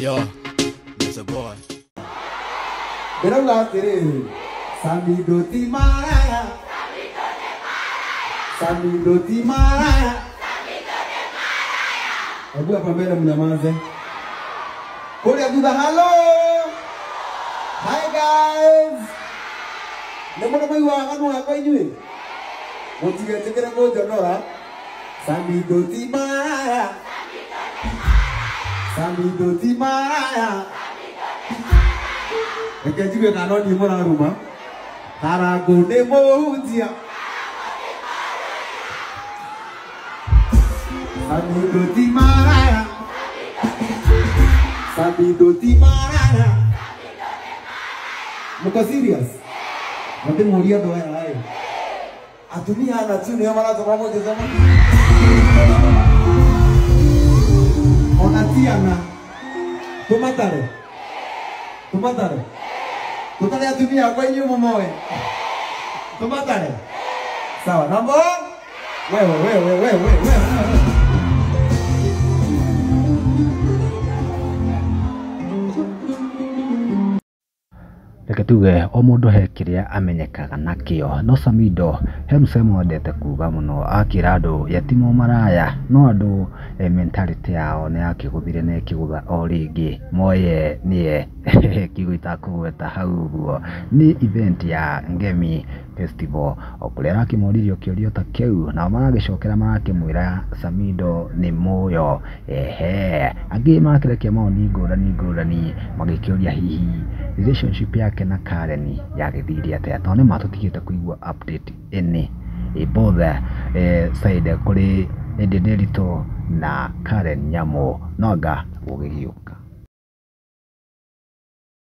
yo, that's a boy. Pero la tere, Samido ti maraya, Samido ti maraya. Abu apa bela mnyamaze? Kodi aduda hello. Hi guys. Nemo mai wa anu apa ini? Motiga tekera ko jonora. Samido ti maraya. Samido ti maraya. Eke jiwe kano ni mona rumah. Karago nemo dia. Samido ti maraya. Samido ti maraya. Muka serius? Nanti mulia doa yang lain. Atunia anak tu ni mana tu kamu di sana? Onati anak. Tumatare. Tumatare. Tutale atunia apa ini momoe? Tumatare. Sawa, nambo? Wewe. Reke tuge o mundu he kiria amenyekaga nakio no Samido he musemo ndete kuga muno akira andu yatimo maraya no andu mentality yao ne akiguthire ne kiguga o ringi moye nie kiguita kugweta hau guo ni event ya Ngemi Festival okulera akimoririo kiorio ta kiu na maragicokera marakimwira Samido ni muyo angi makirekia maoni ngurani magikioria hihi relationship yake na Karen yagithiria atia tone matutigite kuigua update ene both side kuri Edenelito na Karen Nyamo noga gugigiuka.